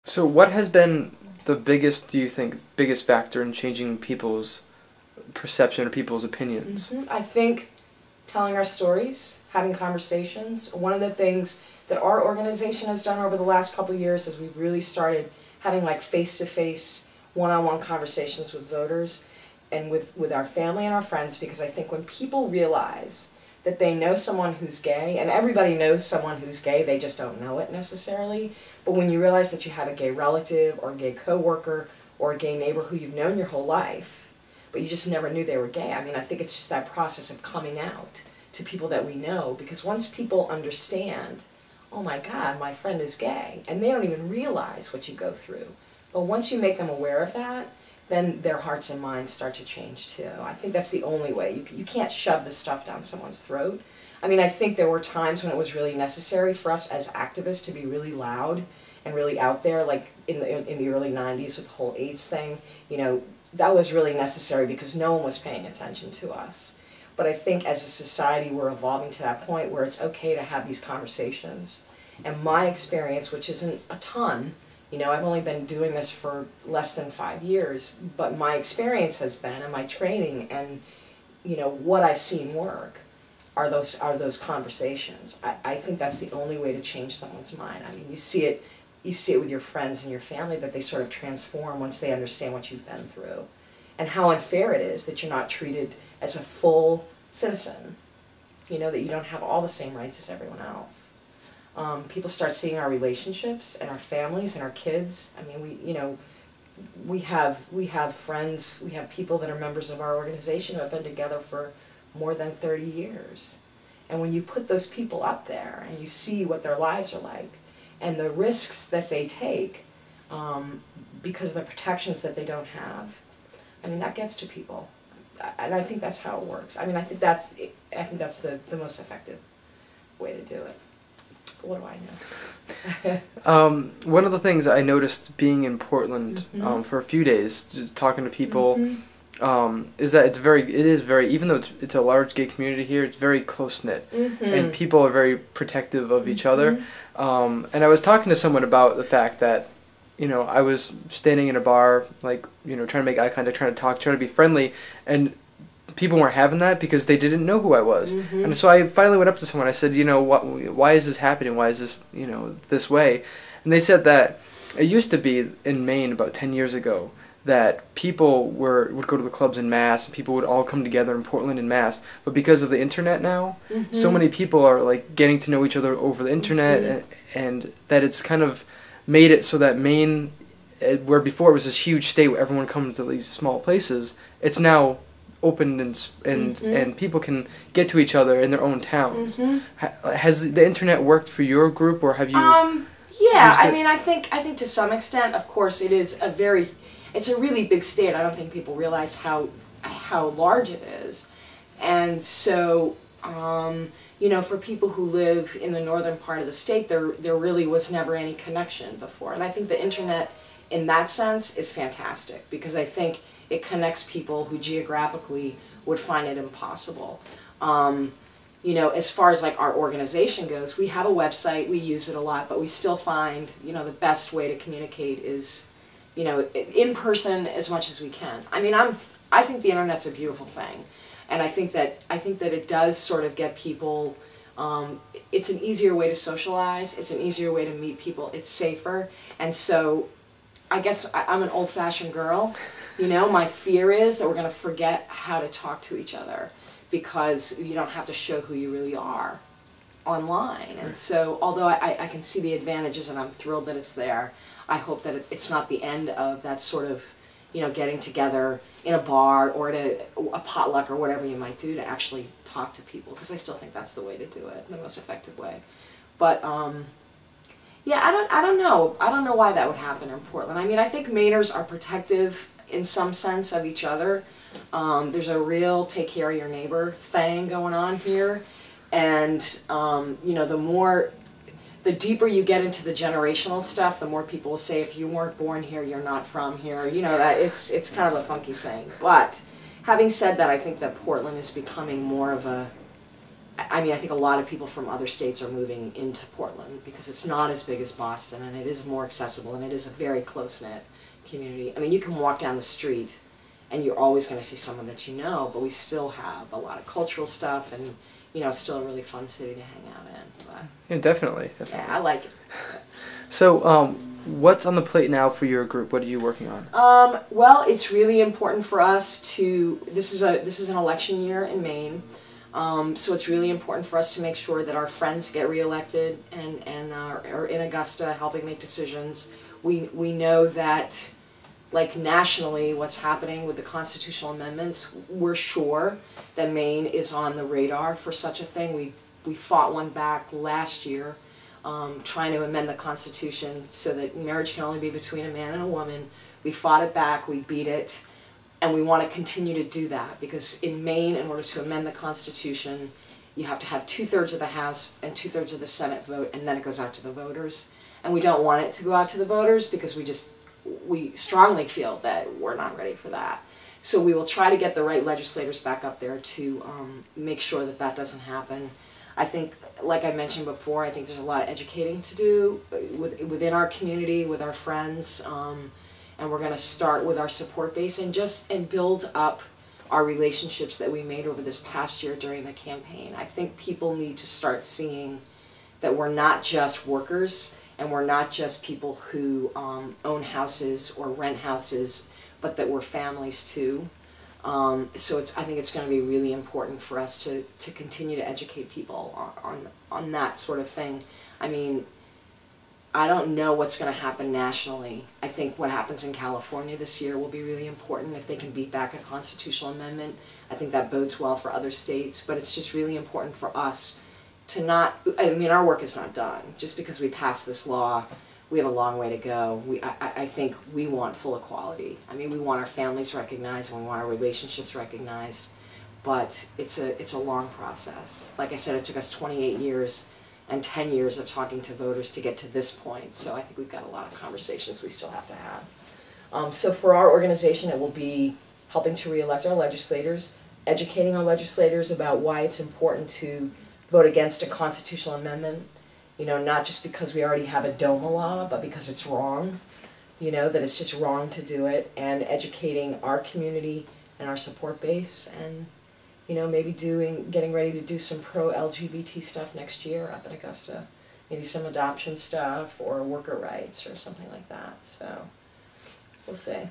So what has been the biggest, do you think, biggest factor in changing people's perception or people's opinions? I think telling our stories, having conversations. One of the things that our organization has done over the last couple of years is we've really started having like face-to-face, one-on-one conversations with voters and with our family and our friends, because I think when people realize that they know someone who's gay, and everybody knows someone who's gay, they just don't know it necessarily, but when you realize that you have a gay relative or a gay coworker or a gay neighbor who you've known your whole life, but you just never knew they were gay. I mean, I think it's just that process of coming out to people that we know, because once people understand, oh my God, my friend is gay, and they don't even realize what you go through, but once you make them aware of that, then their hearts and minds start to change too. I think that's the only way. You can't shove this stuff down someone's throat. I mean, I think there were times when it was really necessary for us as activists to be really loud and really out there, like in the early 90s with the whole AIDS thing. You know, that was really necessary because no one was paying attention to us. But I think as a society we're evolving to that point where it's okay to have these conversations. And my experience, which isn't a ton, you know, I've only been doing this for less than 5 years, but my experience has been, and my training and, you know, what I've seen work are those conversations. I think that's the only way to change someone's mind. I mean, you see it with your friends and your family, that they sort of transform once they understand what you've been through and how unfair it is that you're not treated as a full citizen, you know, that you don't have all the same rights as everyone else. People start seeing our relationships and our families and our kids. I mean, we have friends, we have people that are members of our organization who have been together for more than 30 years. And when you put those people up there and you see what their lives are like and the risks that they take because of the protections that they don't have, I mean, that gets to people. And I think that's how it works. I mean, I think that's the most effective way to do it. What do I know? One of the things I noticed being in Portland for a few days, just talking to people, is that it is very, even though it's a large gay community here, it's very close-knit, and people are very protective of each other. And I was talking to someone about the fact that, you know, I was standing in a bar, like, you know, trying to make eye contact, trying to talk, trying to be friendly, and people weren't having that because they didn't know who I was. And so I finally went up to someone. I said, you know, why is this happening? Why is this, you know, this way? And they said that it used to be in Maine about 10 years ago that people would go to the clubs en masse, and people would all come together in Portland en masse. But because of the internet now, so many people are like getting to know each other over the internet, and that it's kind of made it so that Maine, where before it was this huge state where everyone comes to these small places, it's now open and people can get to each other in their own towns. Has the internet worked for your group, or have you? Yeah, I mean, I think to some extent, of course, it's a really big state. I don't think people realize how large it is, and so you know, for people who live in the northern part of the state, there really was never any connection before, and I think the internet, in that sense, is fantastic because I think it connects people who geographically would find it impossible. You know, as far as like our organization goes, we have a website, we use it a lot, but we still find, you know, the best way to communicate is, you know, in person as much as we can. I mean, I think the internet's a beautiful thing, and I think that it does sort of get people. It's an easier way to socialize. It's an easier way to meet people. It's safer, and so I guess I'm an old-fashioned girl. You know, my fear is that we're going to forget how to talk to each other because you don't have to show who you really are online. And so, although I can see the advantages and I'm thrilled that it's there, I hope that it's not the end of that sort of, you know, getting together in a bar or at a potluck or whatever you might do to actually talk to people, because I still think that's the way to do it, the most effective way. But, yeah, I don't know. I don't know why that would happen in Portland. I mean, I think Mainers are protective in some sense of each other. There's a real take care of your neighbor thing going on here, and you know, the deeper you get into the generational stuff, the more people will say, if you weren't born here, you're not from here. You know, that it's kind of a funky thing. But having said that, I think that Portland is becoming more of a I mean, I think a lot of people from other states are moving into Portland because it's not as big as Boston, and it is more accessible, and it is a very close-knit community. I mean, you can walk down the street and you're always going to see someone that you know, but we still have a lot of cultural stuff, and you know, it's still a really fun city to hang out in. But, yeah, definitely. yeah, I like it. So, what's on the plate now for your group? What are you working on? Well, it's really important for us to. This is an election year in Maine, so it's really important for us to make sure that our friends get reelected and are in Augusta helping make decisions. We know that, like nationally, what's happening with the constitutional amendments, we're sure that Maine is on the radar for such a thing. We fought one back last year, trying to amend the Constitution so that marriage can only be between a man and a woman. We fought it back, we beat it, and we want to continue to do that because in Maine, in order to amend the Constitution, you have to have 2/3 of the House and 2/3 of the Senate vote, and then it goes out to the voters. And we don't want it to go out to the voters because we strongly feel that we're not ready for that. So we will try to get the right legislators back up there to make sure that that doesn't happen. I think, like I mentioned before, I think there's a lot of educating to do within our community, with our friends, and we're going to start with our support base and build up our relationships that we made over this past year during the campaign. I think people need to start seeing that we're not just workers, and we're not just people who own houses or rent houses, but that we're families too. So I think it's going to be really important for us to continue to educate people on that sort of thing. I mean, I don't know what's going to happen nationally. I think what happens in California this year will be really important if they can beat back a constitutional amendment. I think that bodes well for other states, but it's just really important for us to not, I mean, our work is not done. Just because we passed this law, we have a long way to go. I think we want full equality. I mean, we want our families recognized and we want our relationships recognized, but it's a long process. Like I said, it took us 28 years and 10 years of talking to voters to get to this point, so I think we've got a lot of conversations we still have to have. So for our organization, it will be helping to re-elect our legislators, educating our legislators about why it's important to vote against a constitutional amendment, you know, not just because we already have a DOMA law, but because it's wrong, you know, that it's just wrong to do it, and educating our community and our support base, and, you know, maybe getting ready to do some pro-LGBT stuff next year up in Augusta, maybe some adoption stuff or worker rights or something like that, so we'll see.